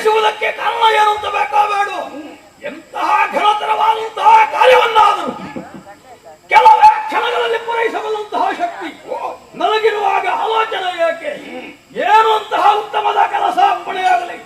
ಬಯಸುವುದಕ್ಕೆ ಕಾರಣ ಏನು ಅಂತ ಬೇಕಾಬೇಡ. ಎಂತಹ ಘನತರವಾದಂತಹ ಕಾರ್ಯವನ್ನಾದರೂ ಕೆಲವೇ ಕ್ಷಣಗಳಲ್ಲಿ ಪೂರೈಸಬಲ್ಲಂತಹ ಶಕ್ತಿ ನನಗಿರುವಾಗ ಆಲೋಚನೆ ಏಕೆ? ಏನು ಅಂತಹ ಉತ್ತಮದ ಕೆಲಸ ಅಪ್ಪಣೆಯಾಗಲಿ.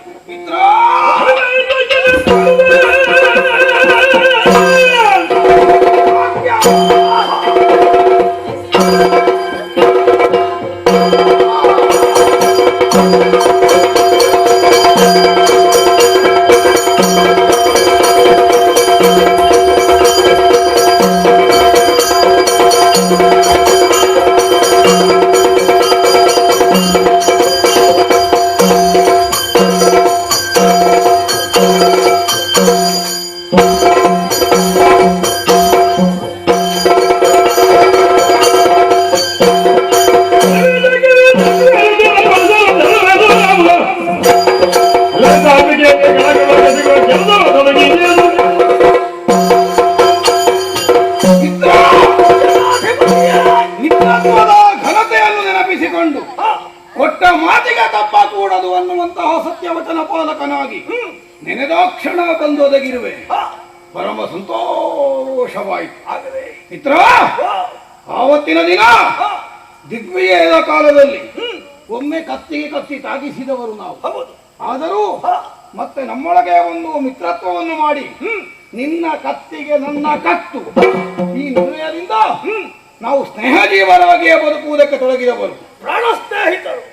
ಘನತೆಯನ್ನು ನೆನಪಿಸಿಕೊಂಡು ಕೊಟ್ಟ ಮಾತಿಗೆ ತಪ್ಪ ಕೂಡದು ಅನ್ನುವಂತಹ ಸತ್ಯವಚನ ಪಾಲಕನಾಗಿ ನೆನೆದಾಕ್ಷಣ ಬಂದೊದಗಿರುವೆ. ಪರಮ ಸಂತೋಷವಾಯಿತು. ಮಿತ್ರ, ಆವತ್ತಿನ ದಿನ ದಿಗ್ವಿಜಯದ ಕಾಲದಲ್ಲಿ ಒಮ್ಮೆ ಕತ್ತಿಗೆ ಕತ್ತಿ ತಾಗಿಸಿದವರು ನಾವು. ಆದರೂ ಮತ್ತೆ ನಮ್ಮೊಳಗೆ ಒಂದು ಮಿತ್ರತ್ವವನ್ನು ಮಾಡಿ ನಿನ್ನ ಕತ್ತಿಗೆ ನನ್ನ ಕತ್ತು ಈ ನಿರ್ಣಯದಿಂದ ನಾವು ಸ್ನೇಹ ಜೀವರಾಗಿಯೇ ಬದುಕುವುದಕ್ಕೆ ತೊಡಗಿದವರು. ಪ್ರಾಣ ಸ್ನೇಹಿತರು.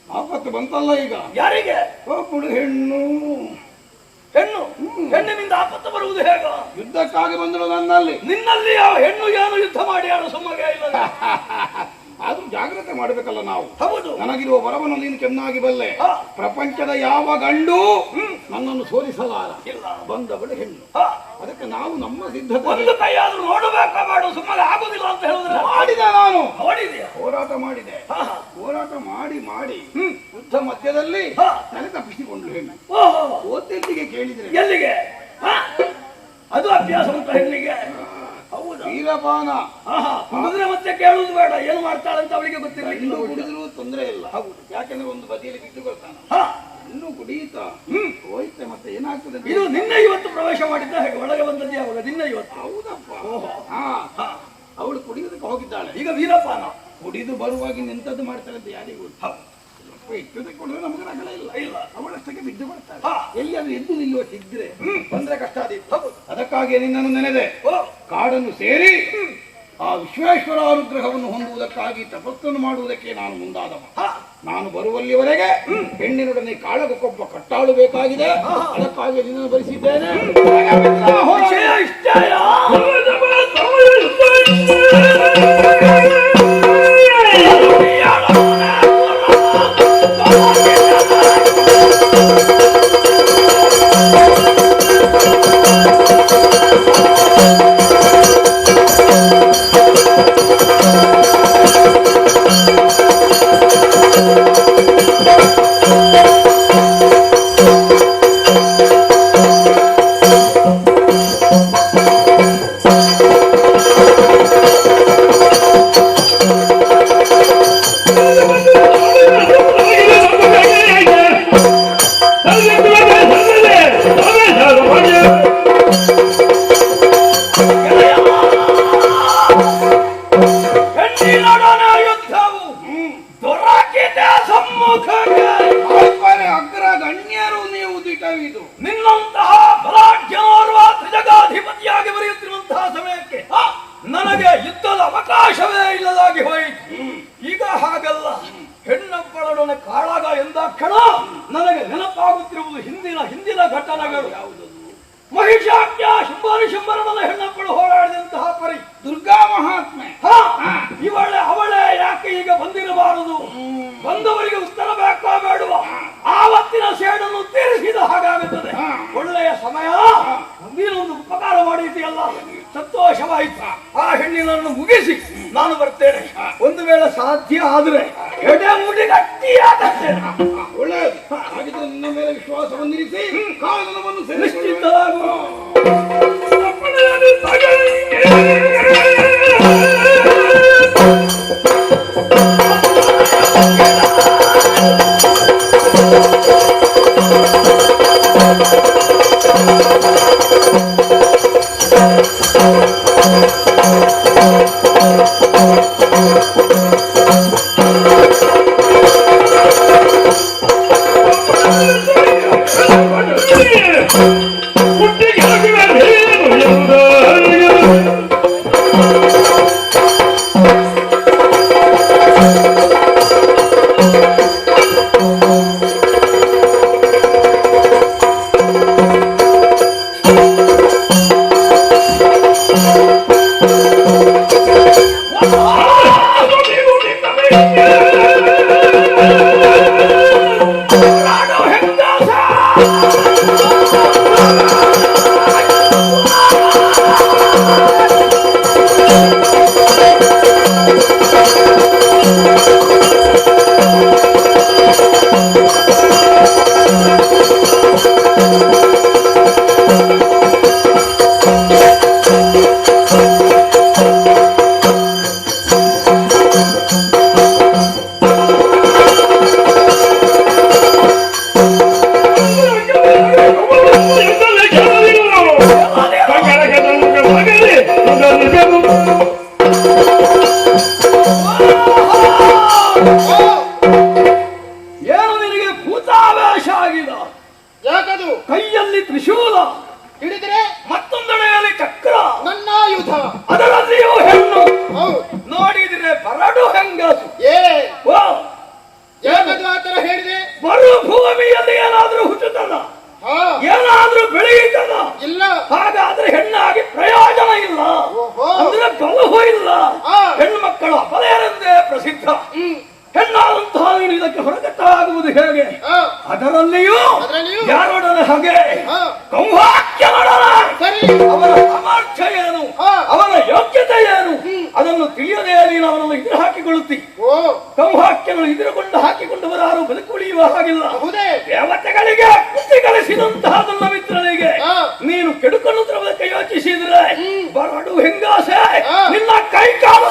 ಆಪತ್ತು ಬಂತಲ್ಲ ಈಗ. ಯಾರಿಗೆ? ಒಬ್ಬಳು ಹೆಣ್ಣು. ಹೆಣ್ಣಿನಿಂದ ಆಪತ್ತು ಬರುವುದು ಹೇಗ? ಯುದ್ಧಕ್ಕಾಗಿ ಬಂದಳು ನನ್ನಲ್ಲಿ. ನಿನ್ನಲ್ಲಿ ಯಾವ ಹೆಣ್ಣು ಏನು ಯುದ್ಧ ಮಾಡಿ ಆಡೋ ಸುಮ್ಮಗೆ ಇಲ್ಲ. ಆದ್ರೂ ಜಾಗ್ರತೆ ಮಾಡಬೇಕಲ್ಲ ನಾವು. ಹೌದು. ನನಗಿರುವ ವರವನ್ನು ನೀನು ಚೆನ್ನಾಗಿ ಬಲ್ಲೆ. ಪ್ರಪಂಚದ ಯಾವ ಗಂಡು ನನ್ನನ್ನು ಸೋಲಿಸಲಾರ. ಬಂದವಳು ಹೆಣ್ಣು. ಅದಕ್ಕೆ ನಾವು ನಮ್ಮ ಸಿದ್ಧತೆ ಒಂದು ಕೈಯಾದ್ರೂ ನೋಡಬೇಕಾ ಮಾಡು. ಸುಮ್ಮನೆ ಆಗುದಿಲ್ಲ ಅಂತ ಹೇಳಿದ್ರೆ ಮಾಡಿದೆ. ನಾನು ನೋಡಿದ್ಯಾ? ಹೋರಾಟ ಮಾಡಿದೆ. ಹೋರಾಟ ಮಾಡಿ ಮಾಡಿ ಯುದ್ಧ ಮಧ್ಯದಲ್ಲಿ ತಲೆ ತಪ್ಪಿಸಿಕೊಂಡು ಹೆಣ್ಣು ಓದಿಗೆ ಕೇಳಿದ್ರೆ ಎಲ್ಲಿಗೆ ಅದು ಅಭ್ಯಾಸ ಉಂಟು ಹೆಣ್ಣಿಗೆ. ಹೌದಾ? ವೀರಪಾನ ಕುಡಿದ್ರೆ ಮತ್ತೆ ಕೇಳುವುದು ಬೇಡ, ಏನು ಮಾಡ್ತಾಳೆ ಅಂತ ಅವಳಿಗೆ ಗೊತ್ತಿಲ್ಲ. ಇನ್ನು ಕುಡಿದ್ರು ತೊಂದರೆ ಇಲ್ಲ. ಹೌದು, ಯಾಕಂದ್ರೆ ಒಂದು ಬದಿಯಲ್ಲಿ ಬಿಟ್ಟು ಕೊಡ್ತಾನ. ಇನ್ನು ಕುಡಿಯುತ್ತಾ ಹೋಯ್ತೆ ಮತ್ತೆ ಏನಾಗ್ತದೆ. ಇದು ನಿನ್ನೆ ಇವತ್ತು ಪ್ರವೇಶ ಮಾಡಿದ್ದ ಹೇಗೆ? ಒಳಗೆ ಬಂದದ್ದು ಯಾವಾಗ? ನಿನ್ನೆ ಇವತ್ತು. ಹೌದಪ್ಪ. ಅವಳು ಕುಡಿಯೋದಕ್ಕೆ ಹೋಗಿದ್ದಾಳೆ. ಈಗ ವೀರಪಾನ ಕುಡಿದು ಬರುವಾಗ ನಿಂತದ್ದು ಮಾಡ್ತಾಳೆ ಅಂತ ಯಾರಿಗೂ ಇಟ್ಟದಕ್ಕೆ ಕೊಡಿದ್ರೆ ನಮಗೆ ರಗಡ ಇಲ್ಲ. ಅವಳಷ್ಟಕ್ಕೆ ಬಿದ್ದು ಬರ್ತಾಳೆ. ಎಲ್ಲಿಯಾದ್ರೂ ಎದ್ದು ನಿಲ್ಲುವ ಸಿಗ್ದ್ರೆ ಬಂದ್ರೆ ಕಷ್ಟ ಆದಿತ್ತು. ಅದಕ್ಕಾಗಿ ನಿನ್ನನ್ನು ನೆನೆದೆ. ಕಾಡನ್ನು ಸೇರಿ ಆ ವಿಶ್ವೇಶ್ವರ ಅನುಗ್ರಹವನ್ನು ಹೊಂದುವುದಕ್ಕಾಗಿ ತಪಸ್ಸನ್ನು ಮಾಡುವುದಕ್ಕೆ ನಾನು ಮುಂದಾದವ. ನಾನು ಬರುವಲ್ಲಿವರೆಗೆ ಹೆಣ್ಣಿನೊಡನೆ ಕಾಳಗಕ್ಕೊಬ್ಬ ಕಟ್ಟಾಳು ಬೇಕಾಗಿದೆ. ಅದಕ್ಕಾಗಿ ನಿನ್ನನ್ನು ಬರೆಸಿದ್ದೇನೆ. ಅಗ್ರಗಣ್ಯರು ನೀವು ದಿಟವಿದು. ನಿನ್ನಂತಹ ಬಲಾಢ್ಯನೋರ್ವ ತ್ರಿಜಗಾಧಿಪತಿಯಾಗಿ ಬರೆಯುತ್ತಿರುವಂತಹ ಸಮಯಕ್ಕೆ ನನಗೆ ಯುದ್ಧದ ಅವಕಾಶವೇ ಇಲ್ಲದಾಗಿ ಹೋಯಿತು. ಈಗ ಹಾಗಲ್ಲ. ಹೆಣ್ಣೊಬ್ಬಳೊಡನೆ ಕಾಳಗ ಎಂದಾಕ್ಷಣ ನನಗೆ ನೆನಪಾಗುತ್ತಿರುವುದು ಹಿಂದಿನ ಘಟನೆಗಳು. ಯಾವುದದು? ಮಹಿಷಾಖ್ಯ ಶುಂಭರನ ಹೆಣ್ಣೊಬ್ಬಳು ಹೋರಾಡಿದಂತಹ ಪರಿ ದುರ್ಗಾ ಮಹಾತ್ಮೆ. ಅವಳೇ ಯಾಕೆ ಈಗ ಬಂದಿರಬಾರದು? ಬಂದವರಿಗೆ ಉತ್ತರ ಬೇಕಾ ಬೇಡುವ? ಆವತ್ತಿನ ಸೇಡನ್ನು ತೀರಿಸಿದ ಹಾಗಾಗುತ್ತದೆ. ಒಳ್ಳೆಯ ಸಮಯ. ನೀನೊಂದು ಉಪಕಾರ ಮಾಡಿದೆಯಲ್ಲ, ಸಂತೋಷವಾಯಿತು. ಆ ಹೆಣ್ಣಿನನ್ನು ಮುಗಿಸಿ ನಾನು ಬರ್ತೇನೆ. ಒಂದು ವೇಳೆ ಸಾಧ್ಯ ಆದ್ರೆ ಎಡೆ ಮುಡಿ ಗಟ್ಟಿಯಾಗುತ್ತೇನೆ. ಒಳ್ಳೆಯದು. ಹಾಗಿದ್ರೆ ನಿನ್ನ ಮೇಲೆ ವಿಶ್ವಾಸವನ್ನಿರಿಸಿ ಕಾನೂನನ್ನು ನಿಶ್ಚಿತವಾಗುವ. ಏನು ನಿನಗೆ ಭೂತಾವೇಶ ಆಗಿದೆ? ಯಾಕದು? ಕೈಯಲ್ಲಿ ತ್ರಿಶೂಲ, ಹಿಡಿದ್ರೆ ಮತ್ತೊಂದೆಡೆಯಲ್ಲಿ ಚಕ್ರ, ನನ್ನ ಆಯುಧ, ಅದರಲ್ಲಿಯೂ ಹೆಣ್ಣು. ಹೌದು. ನೋಡಿದ್ರೆ ಬರಡು ಹೆಂಗಸು. ಓ, ಯಾಕದು ಆತರ ಹೇಳಿದೆ? ಮರುಭೂಮಿಯಲ್ಲಿ ಏನಾದ್ರೂ ಹುಟ್ಟುತ್ತದ, ಹಾ, ಏನಾದ್ರೂ ಬೆಳೆಯುತ್ತದ? ಇಲ್ಲ. ಹಾಗಾದ್ರೆ ಹೆಣ್ಣಾಗಿ ಪ್ರಯೋಜನ ಇಲ್ಲ, ಓಹೋ. ಅಂದ್ರೆ ಬಲವೂ ಇಲ್ಲ. ಹಾ. ಹೆಣ್ಣು ಮಕ್ಕಳು ಅಪಲೆಯರೆಂದೇ ಪ್ರಸಿದ್ಧ. ಹೆಣ್ಣಾದಂತಹ ನೀನು ಇದಕ್ಕೆ ಹೊರಗಟ್ಟಾಗುವುದು ಹೇಗೆ? ಅದರಲ್ಲಿಯೂ ಯಾರೊಡನೆ ಹಾಗೆ ಕೌಹಾಕ್ಯನೊಡನೆ ಸರಿ. ಅವನ ಸಾಮರ್ಥ್ಯ ಏನು, ಅವನ ಯೋಗ್ಯತೆ ಏನು, ಅದನ್ನು ತಿಳಿಯದೇ ನೀನು ಅವನನ್ನು ಇದ್ರ ಹಾಕಿಕೊಳ್ಳುತ್ತಿ. ಕೌಹಾಕ್ಯನು ಇದ್ರಕೊಂಡು ಹಾಕಿಕೊಂಡವರಾರು ಬದುಕುಳಿಯುವ ಹಾಗಿಲ್ಲ. ದೇವತೆಗಳಿಗೆ ಬುದ್ಧಿ ಕಲಿಸಿದಂತಹ ನನ್ನ ಮಿತ್ರನಿಗೆ ನೀನು ಕೆಡುಕೊಳ್ಳುತ್ತಿರುವುದಕ್ಕೆ ಯೋಚಿಸಿದ್ರೆ ಬರಡು ಹೆಂಗಾಸೆ ನಿನ್ನ ಕೈ ಕಾಲ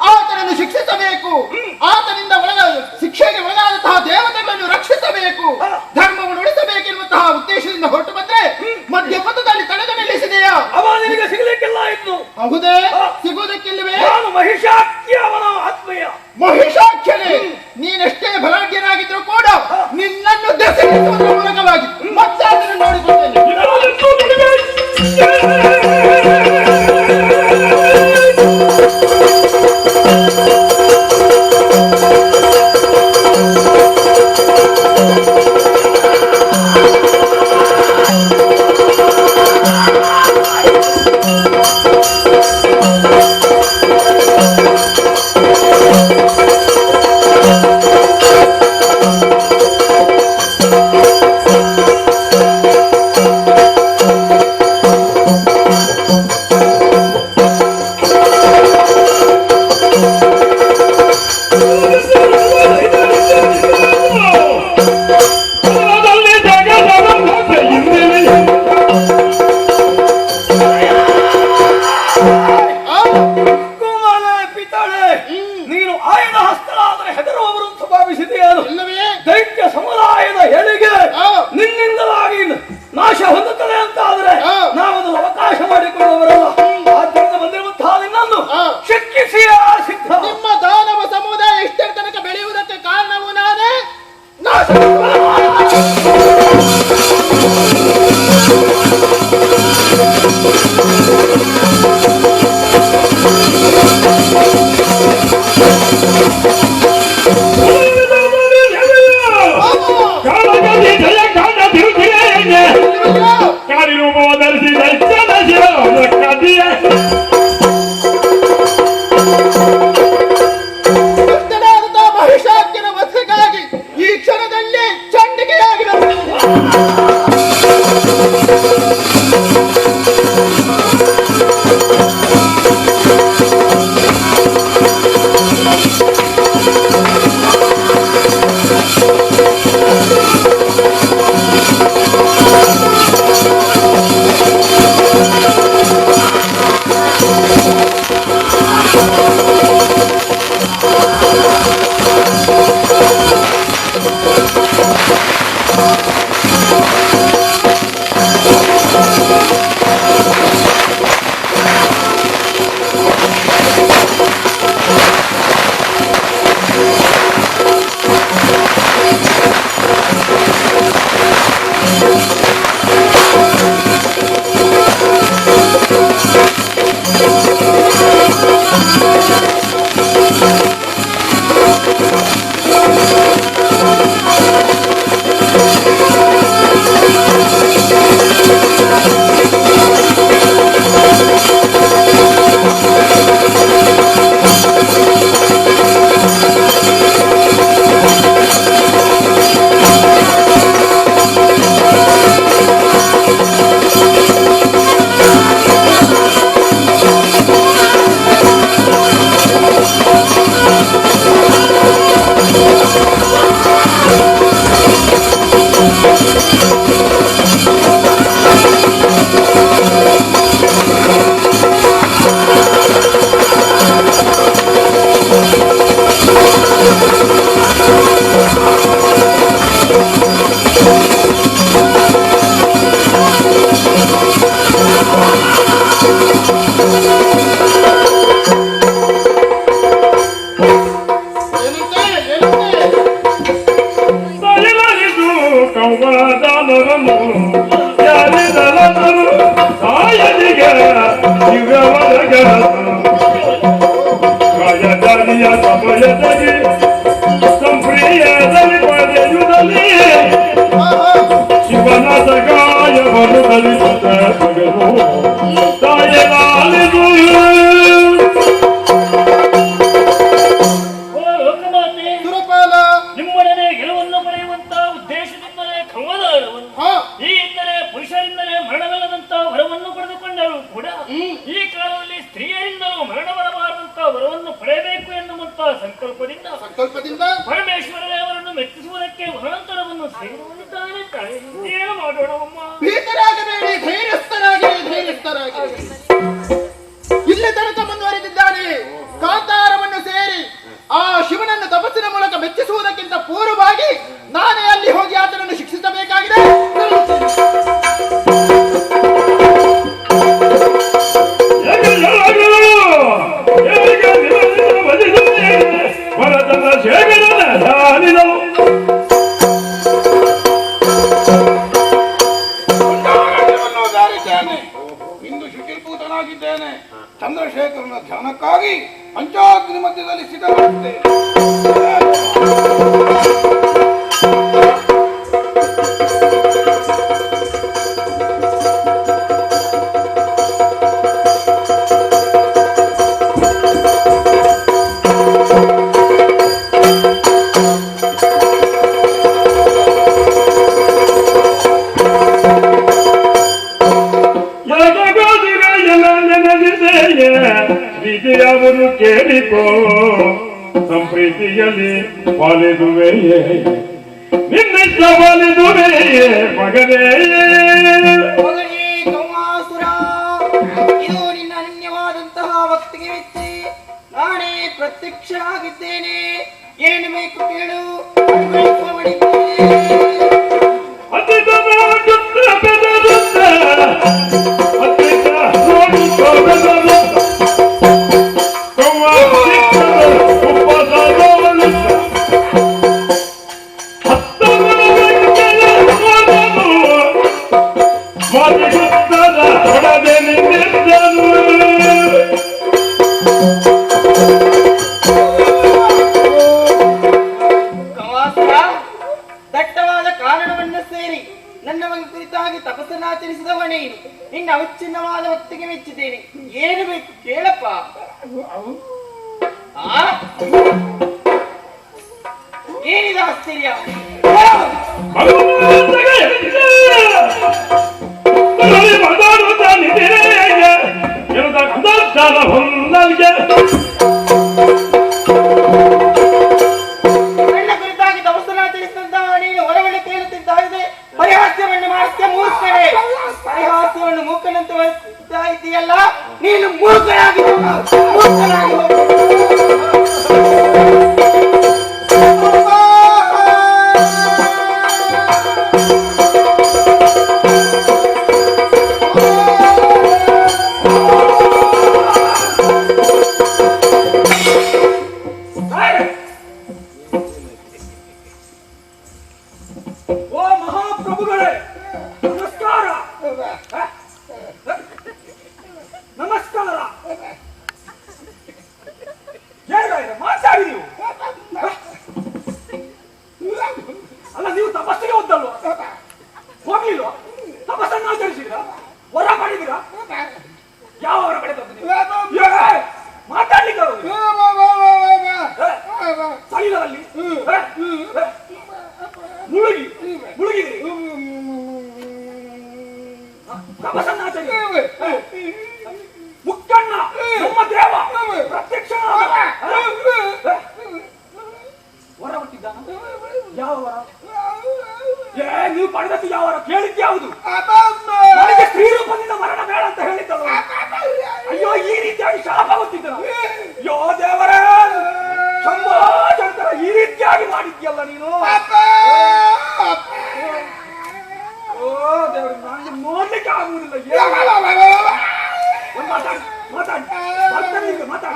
ಆತನನ್ನು ಶಿಕ್ಷಿಸಬೇಕು. ಆತನಿಂದ ಶಿಕ್ಷೆಗೆ ಒಳಗಾದಂತಹ ದೇವತೆಗಳನ್ನು ರಕ್ಷಿಸಬೇಕು, ಧರ್ಮವನ್ನು ಉಳಿಸಬೇಕೆನ್ನುವಂತಹ ಉದ್ದೇಶದಿಂದ ಹೊರಟು ಬಂದ್ರೆ ಮಧ್ಯಪಥದಲ್ಲಿ ತಡೆದು ನಿಲ್ಲಿಸಿದೆಯಾ? ಅವ ನಿನಗೆ ಸಿಗಲಿಕ್ಕಿಲ್ಲ ಇನ್ನು. ಹೌದೇ? ಸಿಗುವುದಕ್ಕಿಲ್ಲವೇ? ನಾನು ಮಹಿಷಾಖ್ಯ ಅವನ ಆತ್ಮೀಯ. ಮಹಿಷಾಖ್ಯನೇ, ನೀನೆಷ್ಟೇ ಬಲಾಢ್ಯನಾಗಿದ್ರು ಕೂಡ ನಿನ್ನನ್ನು ದೆಸೆಯುವುದರ ಮೂಲಕವಾಗಿ ಮತ್ತೆ ಅದನ್ನು ನೋಡಿಕೊಳ್ಳುತ್ತೇನೆ. ಶಿಕ್ಷಣಕ್ಕೆ ಹೊರಂತರವನ್ನು ಸೇರುವಂತಾನೆ ತಾಯಿ ಏನು ಮಾಡೋಣವಮ್ಮ? ಭೀತರಾಗಬೇಡಿ, ಧೈರ್ಯಸ್ಥರಾಗಿ. ಇಲ್ಲಿ ತನಕ ಮುಂದುವರೆದಿದ್ದಾನೆ. ಕಾಂತಾರವನ್ನು ಸೇರಿ ಆ ಶಿವನನ್ನು ತಪಸ್ಸಿನ ಮೂಲಕ ಮೆಚ್ಚಿಸುವುದಕ್ಕಿಂತ ಪೂರ್ವವಾಗಿ ನಾನೇ ಅಲ್ಲಿ ಹೋಗಿ ಆತನನ್ನು ಶಿಕ್ಷಿಸಬೇಕಾಗಿದೆ. ಇಂದು ಶುಚಿರ್ಭೂತನಾಗಿದ್ದೇನೆ. ಚಂದ್ರಶೇಖರನ ಧ್ಯಾನಕ್ಕಾಗಿ ಪಂಚಾಗ್ನಿ ಮಧ್ಯದಲ್ಲಿ ಸ್ಥಿತವಾಗುತ್ತೇನೆ. ವಿಧಿಯವರು ಕೇಳಿಕೋ ಸಂಪ್ರೀತಿಯಲ್ಲಿ ಪಾಲಿದುವೆಯೇ ನಿನ್ನಿಷ್ಟ ಪಾಲಿದುವೆಯೇ ಮಗನೇ. ಇದು ನಿನ್ನ ಅನನ್ಯವಾದಂತಹ ಭಕ್ತಿಗೆ ಮೆಚ್ಚಿ ನಾನೇ ಪ್ರತ್ಯಕ್ಷನಾಗಿದ್ದೇನೆ. ಏನು ಬೇಕು ಕೇಳು, ದಟ್ಟವಾದ ಕಾರಣವನ್ನು ಸೇರಿ ನನ್ನ ಕುರಿತಾಗಿ ತಪಸ್ಸನ್ನಾಚರಿಸಿದವನೇ ನಿನ್ನ ಅವಿಚ್ಛಿನ್ನವಾದ ಭಕ್ತಿಗೆ ಮೆಚ್ಚಿದ್ದೇನೆ. ಏನು ಬೇಕು ಕೇಳಪ್ಪ. ಏನಿದೆ ಆಶ್ಚರ್ಯ? ನನ್ನ ಕುರಿತಾಗಿ ತಪಸ್ಸನ್ನಾಚರಿಸಿದಂತಹ ನೀನು ಹೊರಗಡೆ ಕೇಳುತ್ತಿದ್ದ ಪರಿಹಾಸ್ಯವನ್ನು ಮಾಡ್ತೀಯ ಮೂರ್ಖನೇ. ಪರಿಹಾಸ್ಯವನ್ನು ಮೂಕನಂತೆ ವರ್ತಿಸ್ತಾ ಇದೆಯಲ್ಲ, ನೀನು ಮೂರ್ಖನಾಗಿ ಮುಕ್ಕಣ್ಣ ನಮ್ಮ ದೇವ ಪ್ರತ್ಯಕ್ಷ ವರ ಹುಟ್ಟಿದ್ದಾನ. ಯಾವ ವರ? ನೀವು ಪಡೆದದ್ದು ಯಾವ ವರ? ಕೇಳಿದ್ದು ಯಾವುದು? ನನಗೆ ಸ್ತ್ರೀ ರೂಪದಿಂದ ಮರಣ ಬೇಡ ಅಂತ ಹೇಳಿದ್ದಳು. ಅಯ್ಯೋ, ಈ ರೀತಿಯಾಗಿ ಶಾಪ ಗೊತ್ತಿದ್ದನು. ಯೋ ದೇವರೇ, ಶಂಭೋ ಶಂಕರ, ಈ ರೀತಿಯಾಗಿ ಮಾಡಿದ್ಯಲ್ಲ ನೀನು. ಓ ದೇವರು, ನನಗೆ ನೋಡ್ಲಿಕ್ಕೆ ಆಗುವುದಿಲ್ಲ. ಮಾತಾಡಿ ಮಾತಾಡಿ ಮಾತಾಡಿ.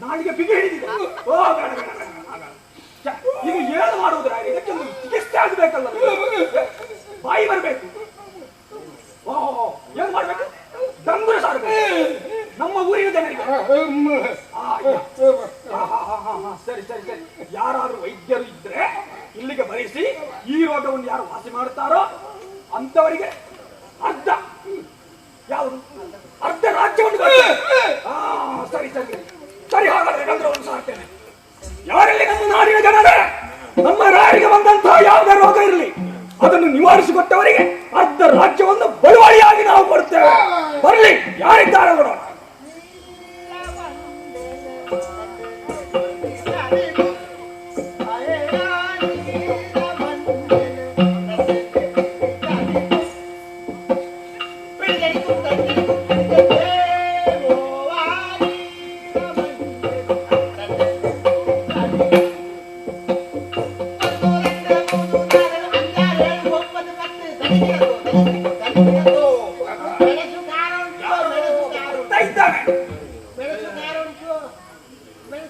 ನಾಳಿಗೆ ಬಿಗಿ ಹಿಡಿದಿದೆ. ಓ ಬೇಡ ಬೇಡ ಬೇಡ. ಈಗ ಏನು ಮಾಡುವುದ್ರ? ಇದಕ್ಕೊಂದು ಚಿಕಿತ್ಸೆ ಆಗಬೇಕಲ್ಲ, ಬಾಯಿ ಬರಬೇಕು. ಓಹೋ, ಏನ್ ಮಾಡ್ಬೇಕು? ಡಂಗುರ ಸಾರಬೇಕು ನಮ್ಮ ಊರಿನ ಜನರಿಗೆ. ಸರಿ ಸರಿ ಸರಿ, ಯಾರು ವೈದ್ಯರು ಇದ್ರೆ ಇಲ್ಲಿಗೆ ಬರೆಸಿ ಈ ರೋಗವನ್ನು ಯಾರು ವಾಸಿ ಮಾಡುತ್ತಾರೋ ಅಂತವರಿಗೆ ಅರ್ಧ, ಯಾವುದು ಅರ್ಧ ರಾಜ್ಯವನ್ನು. ಸರಿ ಸರಿ ಸರಿ, ಹಾಗಾದ್ರೆ ಡಂಗುರವನ್ನು ಸಾರ್ತೇನೆ. ಯಾರಲ್ಲಿ ನಮ್ಮ ನಾಡಿನ ಜನರೇ, ನಮ್ಮ ರಾಯರಿಗೆ ಬಂದಂತಹ ಯಾವುದೇ ರೋಗ ಇರಲಿ ಅದನ್ನು ನಿವಾರಿಸಿಕೊಟ್ಟವರಿಗೆ ಅರ್ಧ ರಾಜ್ಯವನ್ನು ಬಳುವಳಿಯಾಗಿ ನಾವು ಕೊಡ್ತೇವೆ. ಬರಲಿ, ಯಾರಿದ್ದಾರೆ ನೋಡೋಣ.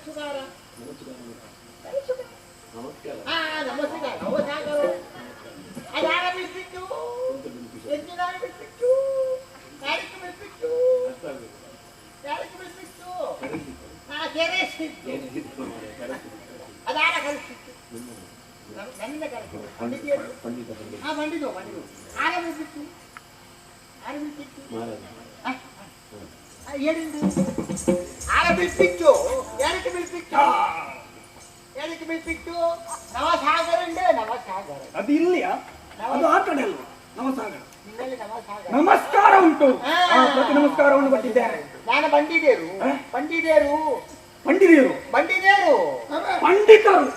ನಮಸ್ಕಾರ ನಮಸ್ಕಾರ ಅದಾರ ಬಿಟ್ಟಿತ್ತು ಎಂದಿನ ಬಿಟ್ಟಿತ್ತು ಯಾರಿಗೆ ಬಿಟ್ಟಿತ್ತು ಕೆರೆ ಅದಾರ ಕಳಿಸಿತ್ತು ನನ್ನ ಬಂದಿದ್ದು ಆರ ಬಿಟ್ಟಿತ್ತು ಆರ ಬಿಟ್ಟಿತ್ತು ಯಾರಿಗೆ ಬಿಟ್ಟಿತ್ತು ಯಾರಿಗೆ ಬಿಟ್ಟಿತ್ತು ನವಸಾಗರ ಉಂಟು ನವಸಾಗರ ಅದು ಇಲ್ಲಿಯಾ ಅದು ಆ ಕಡೆ ಅಲ್ವಾ ನವಸಾಗರ ನಿಮ್ಮಲ್ಲಿ ನವಸಾಗರ ನಮಸ್ಕಾರ ಉಂಟು ಪ್ರತಿ ನಮಸ್ಕಾರವನ್ನು ಕೊಟ್ಟಿದ್ದೇನೆ ನಾನು ಬಂದಿದ್ದೇರು ಬಂದಿದ್ದೇರು ಪಂಡಿತರು ಬಂದಿದ್ದೇರು ಪಂಡಿತರು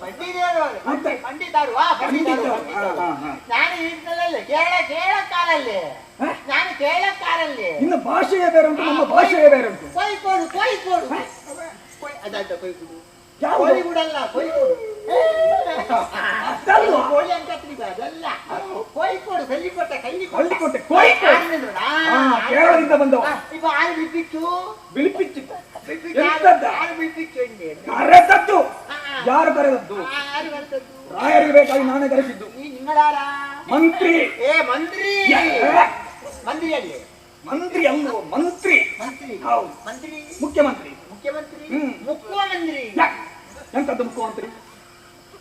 ಬಂದಿದ್ದೇರು ಮತ್ತೆ? ಪಂಡಿತರು ನಾನು ಇದ್ದಲ್ಲೇ ಕೇಳಕ್ಕಾರಲ್ಲಿ ನಾನು ಕೇಳಕ್ಕಾರಲ್ಲಿ ನಿನ್ನ ಭಾಷೆಯೇ ಬೇರೆ ಉಂಟು ನಮ್ಮ ಭಾಷೆಯೇ ಬೇರೆ ಉಂಟು ಕೊಯ್ಕೊಡು ಅದಂತ ಕೊಯ್ಕೊಡು ಯಾವುದು? ಕೋಳಿ ಬಿಡಲ್ಲ ಕೊಯ್ಕೊಡು ಅದಲ್ವಾ? ಕೋಳಿ ಅಂತ ಅದಲ್ಲ ಕೊಯ್ಕೊಡು ಕಲ್ಲಿಕೊಟ್ಟೆ ಕಲ್ಲಿಕೊಟ್ಟೆ, ಕೊಯ್ಕೊಡು. ಕೇರಳದಿಂದ ಬಂದವ ಈಗ ಆರು ಬಿಟ್ಟಿತ್ತು ಬಿಳಿಪಿಚ್ಚು ಆರು ಬಿಟ್ಟಿತ್ತು ಕರೆದದ್ದು ಯಾರು ಕರೆದದ್ದು ಆರು ಬರ್ತದ್ದು ರಾಯರಿಗೆ ಬೇಕಾಗಿ ನಾನೇ ಕರೆಸಿದ್ದು ನಿಮ್ಮಳಾರ ಮಂತ್ರಿ ಏ ಮಂತ್ರಿ ಮಂತ್ರಿಯಲ್ಲಿ ಮಂತ್ರಿ ಅಲ್ವೋ ಮಂತ್ರಿ ಮಂತ್ರಿ ಹೌದು ಮಂತ್ರಿ ಮುಖ್ಯಮಂತ್ರಿ ಮುಖ್ಯಮಂತ್ರಿ ಹ್ಮ್. ಮುಖ್ಯಮಂತ್ರಿ ಎಂತದ್ದು ಮುಖ್ಯಮಂತ್ರಿ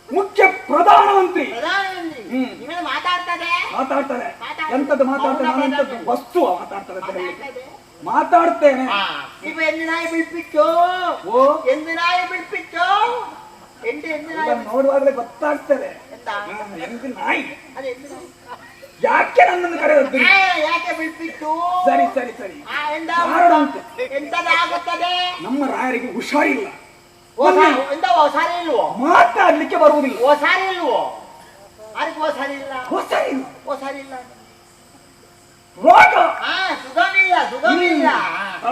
ಮುಖ್ಯ ಪ್ರಧಾನಮಂತ್ರಿ ಪ್ರಧಾನಮಂತ್ರಿ ಹ್ಮ್. ನಿಮ್ಮಲ್ಲಿ ಮಾತಾಡ್ತದೆ ಮಾತಾಡ್ತಾರೆ ಮಾತಾಡ್ತಾರೆ. ಎಂತದ್ದು ಮಾತಾಡ್ತಾರೆ ನಾನು ಎಂತದ್ದು ವಸ್ತು ಮಾತಾಡ್ತಾರೆ ಅಂತ ಹೇಳಿ ಮಾತಾಡ್ತೇನೆ ಇವ ಎಂದು ನಾಯಿ ಬಿಡ್ಪಿಟ್ಟು ಓ ಎಂದು ನಾಯಿ ಬಿಡ್ಪಿಟ್ಟು ಎಂದು ನಾಯಿ ಇದನ್ನ ನೋಡುವಾಗಲೇ ಗೊತ್ತಾಗ್ತದೆ ಎಂತ ಎಂತ ನಾಯಿ ಅದು ಎಂದು ನಾಯಿ ಯಾಕೆ ನನ್ನನ್ನು ಕರೆದದ್ದು ಯಾಕೆ ಬಿಡ್ಪಿಟ್ಟು ಸರಿ ಸರಿ ಸರಿ ಕಾರಣ ಉಂಟು. ಎಂತದಾಗುತ್ತದೆ ನಮ್ಮ ರಾಯರಿಗೆ ಹುಷಾರಿಲ್ಲ ಎಂತ ಹೊಸಾರಿ ಇಲ್ವೋ ಮಾತಾಡ್ಲಿಕ್ಕೆ ಬರುವುದಿಲ್ಲ ಹೊಸಾರಿ ಇಲ್ವೋ ಅದಕ್ಕೆ ಹೊಸಾರಿ ಇಲ್ಲ ಹುಷಾರಿಲ್ಲ ಹೊಸಾರಿ ಇಲ್ಲ ರೋಗ ಸುಗಮಿಲ್ಲ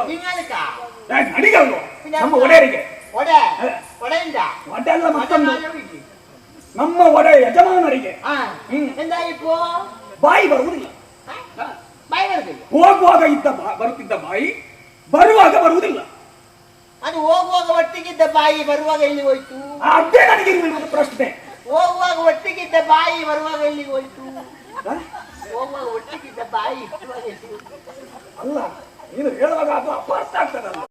ಹಿಂಗಲ್ಕ ನಡಿಗಲ್ವ ನಮ್ಮ ಒಡೆಯರಿಗೆ ಒಡೆಯಿಂದ ಒಡೆಯಲ್ಲ ಮತ್ತೊಂದು ನಮ್ಮ ಒಡೆ ಯಜಮಾನರಿಗೆ ಎಂದಾಯಿತು ಬಾಯಿ ಬರುವುದಿಲ್ಲ ಬಾಯಿ ಬರುದಿಲ್ಲ ಹೋಗುವಾಗ ಬರುತ್ತಿದ್ದ ಬಾಯಿ ಬರುವಾಗ ಬರುವುದಿಲ್ಲ ಅದು ಹೋಗುವಾಗ ಒಟ್ಟಿಗಿದ್ದ ಬಾಯಿ ಬರುವಾಗ ಎಲ್ಲಿ ಹೋಯ್ತು ಅದೇ ನನಗೆ ಇರುವುದು ಪ್ರಶ್ನೆ ಹೋಗುವಾಗ ಒಟ್ಟಿಗಿದ್ದ ಬಾಯಿ ಬರುವಾಗ ಎಲ್ಲಿಗೆ ಹೋಯ್ತು ಹೋಗುವಾಗ ಒಟ್ಟಿಗಿದ್ದ ಬಾಯಿ ಬರುವಾಗ ಎಲ್ಲಿಗೆ ಹೋಯ್ತು ಅಲ್ಲ ನೀನು ಹೇಳುವಾಗ ಅದು ಅಪಾರ್ಥ ಆಗ್ತದಲ್ಲ